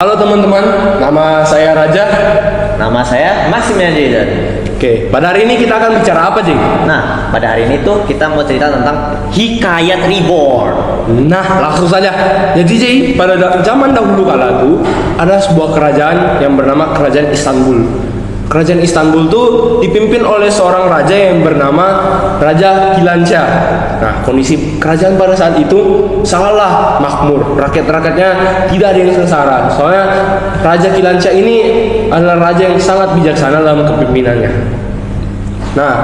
Halo teman-teman, nama saya Raja. Nama saya Maximilian Jason. Oke, pada hari ini kita akan bicara apa, Jing? Nah, pada hari ini tuh kita mau cerita tentang Hikayat Reborn. Nah, langsung saja. Jadi, Jing, pada zaman dahulu kala tuh ada sebuah kerajaan yang bernama Kerajaan Istanbul. Kerajaan Istanbul tuh dipimpin oleh seorang raja yang bernama Raja Kilanca. Nah, kondisi kerajaan pada saat itu sangatlah makmur. Rakyat-rakyatnya tidak ada yang sengsara. Soalnya Raja Kilanca ini adalah raja yang sangat bijaksana dalam kepemimpinannya. Nah,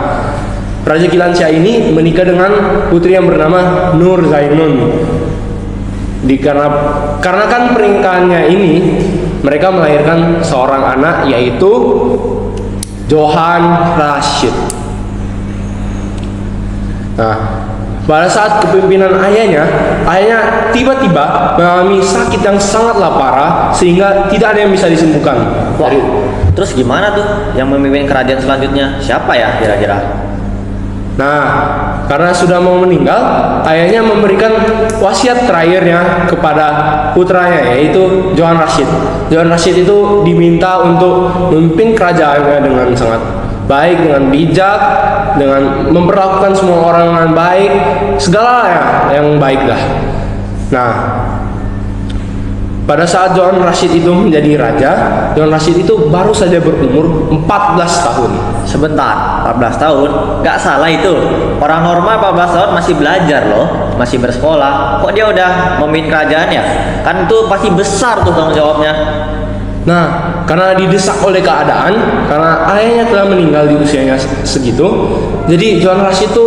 Raja Kilanca ini menikah dengan putri yang bernama Nur Zainun. Karena kan pernikahannya ini mereka melahirkan seorang anak yaitu Johann Rashid. Nah, pada saat kepemimpinan ayahnya tiba-tiba mengalami sakit yang sangatlah parah sehingga tidak ada yang bisa disembuhkan. Wah, terus gimana tuh yang memimpin kerajaan selanjutnya? Siapa ya kira-kira? Nah, karena sudah mau meninggal, ayahnya memberikan wasiat terakhirnya kepada putranya yaitu Johann Rashid. Johann Rashid itu diminta untuk memimpin kerajaannya dengan sangat baik, dengan bijak, dengan memperlakukan semua orang dengan baik, segala yang baik lah. Nah, pada saat Johann Rashid itu menjadi raja, Johann Rashid itu baru saja berumur 14 tahun. Sebentar, 14 tahun? Gak salah itu. Orang normal 14 tahun masih belajar loh, masih bersekolah. Kok dia udah memimpin kerajaan ya? Kan itu pasti besar tuh tanggung jawabnya. Nah, karena didesak oleh keadaan, karena ayahnya telah meninggal di usianya segitu, jadi Johann Rashid itu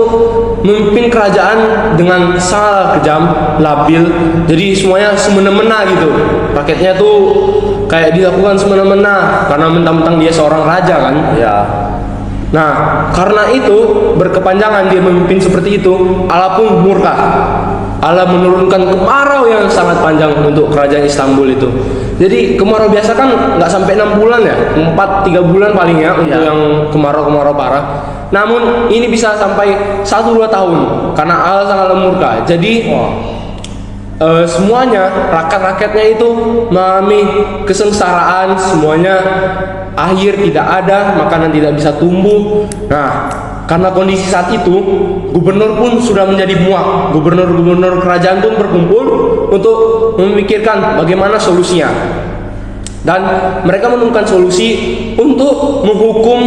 memimpin kerajaan dengan sangat kejam, labil. Jadi semuanya semena-mena gitu. Rakyatnya tuh kayak dilakukan semena-mena karena mentang-mentang dia seorang raja kan. Ya. Nah, karena itu berkepanjangan dia memimpin seperti itu, Allah pun murka. Allah menurunkan kemarau yang sangat panjang untuk kerajaan Istanbul itu. Jadi kemarau biasa kan nggak sampai 6 bulan ya, 3 bulan paling ya untuk yang kemarau parah. Namun ini bisa sampai 1-2 tahun karena Allah sangat murka. Jadi semuanya rakyat-rakyatnya itu mengalami kesengsaraan, semuanya air tidak ada, makanan tidak bisa tumbuh. Nah, karena kondisi saat itu, gubernur pun sudah menjadi muak. Gubernur-gubernur kerajaan pun berkumpul untuk memikirkan bagaimana solusinya. Dan mereka menemukan solusi untuk menghukum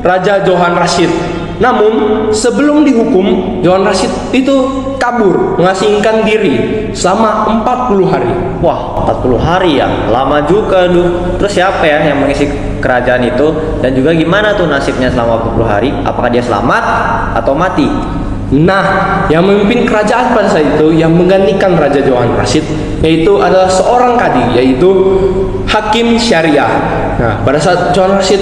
Raja Johann Rashid. Namun, sebelum dihukum, Johann Rashid itu kabur, mengasingkan diri selama 40 hari. Wah, 40 hari ya? Lama juga tuh. Terus siapa ya yang mengisi kerajaan itu? Dan juga gimana tuh nasibnya selama 40 hari? Apakah dia selamat atau mati? Nah, yang memimpin kerajaan pada saat itu yang menggantikan Raja Johann Rashid yaitu adalah seorang kadi, yaitu Hakim Syariah. Nah, pada saat Johann Rashid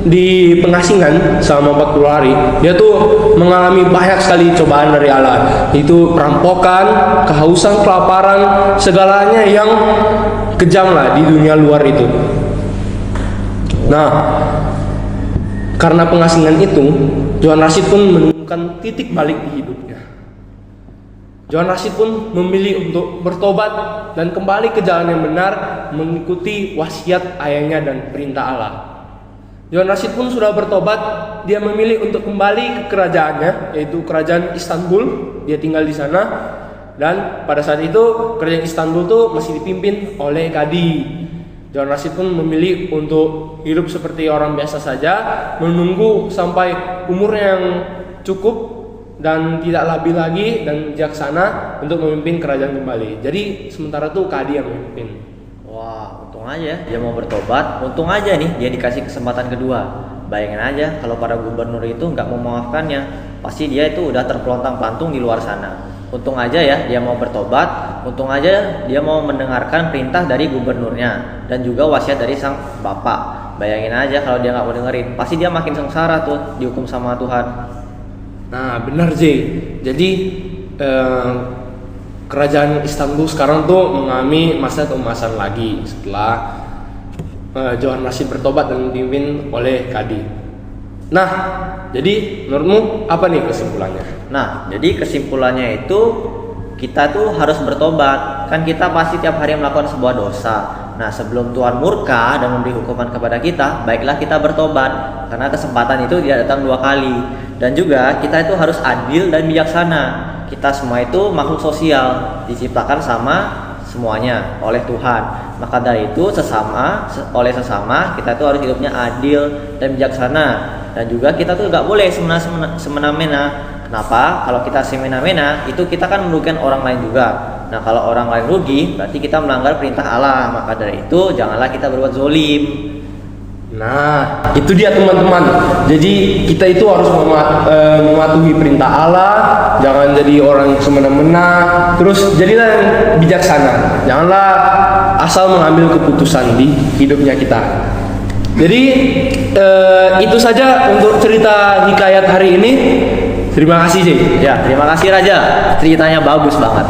di pengasingan selama 40 hari, dia tuh mengalami banyak sekali cobaan dari Allah. Itu perampokan, kehausan, kelaparan, segalanya yang kejam lah di dunia luar itu. Nah, karena pengasingan itu, Johann Rashid pun menemukan titik balik di hidupnya. Johann Rashid pun memilih untuk bertobat dan kembali ke jalan yang benar, mengikuti wasiat ayahnya dan perintah Allah. Johann Rashid pun sudah bertobat, dia memilih untuk kembali ke kerajaannya, yaitu kerajaan Istanbul. Dia tinggal di sana, dan pada saat itu kerajaan Istanbul tuh masih dipimpin oleh kadi. Johann Rashid pun memilih untuk hidup seperti orang biasa saja, menunggu sampai umurnya yang cukup dan tidak labil lagi dan bijaksana untuk memimpin kerajaan kembali. Jadi sementara itu kadi yang memimpin. Wah, untung aja dia mau bertobat. Untung aja nih dia dikasih kesempatan kedua. Bayangin aja kalau para gubernur itu nggak memaafkannya, pasti dia itu udah terpelontang-pelantung di luar sana. Untung aja ya dia mau bertobat. Untung aja dia mau mendengarkan perintah dari gubernurnya dan juga wasiat dari sang bapak. Bayangin aja kalau dia nggak mau dengerin, pasti dia makin sengsara tuh, dihukum sama Tuhan. Nah, benar sih. Jadi kerajaan Istanbul sekarang tuh mengalami masa keemasan lagi setelah Johann Rashid bertobat dan dipimpin oleh kadi. Nah, jadi menurutmu apa nih kesimpulannya? Nah, jadi kesimpulannya itu kita tuh harus bertobat. Kan kita pasti tiap hari melakukan sebuah dosa. Nah, sebelum Tuhan murka dan memberi hukuman kepada kita, baiklah kita bertobat, karena kesempatan itu tidak datang 2 kali. Dan juga kita itu harus adil dan bijaksana. Kita semua itu makhluk sosial, diciptakan sama semuanya oleh Tuhan. Maka dari itu oleh sesama kita itu harus hidupnya adil dan bijaksana. Dan juga kita tuh nggak boleh semena-mena. Kenapa? Kalau kita semena-mena itu kita kan merugikan orang lain juga. Nah, kalau orang lain rugi berarti kita melanggar perintah Allah. Maka dari itu janganlah kita berbuat zolim. Nah, itu dia teman-teman. Jadi kita itu harus mematuhi perintah Allah, jangan jadi orang yang semena-mena. Terus jadilah yang bijaksana. Janganlah asal mengambil keputusan di hidupnya kita. Jadi itu saja untuk cerita hikayat hari ini. Terima kasih, Jay. Ya, terima kasih Raja. Ceritanya bagus banget.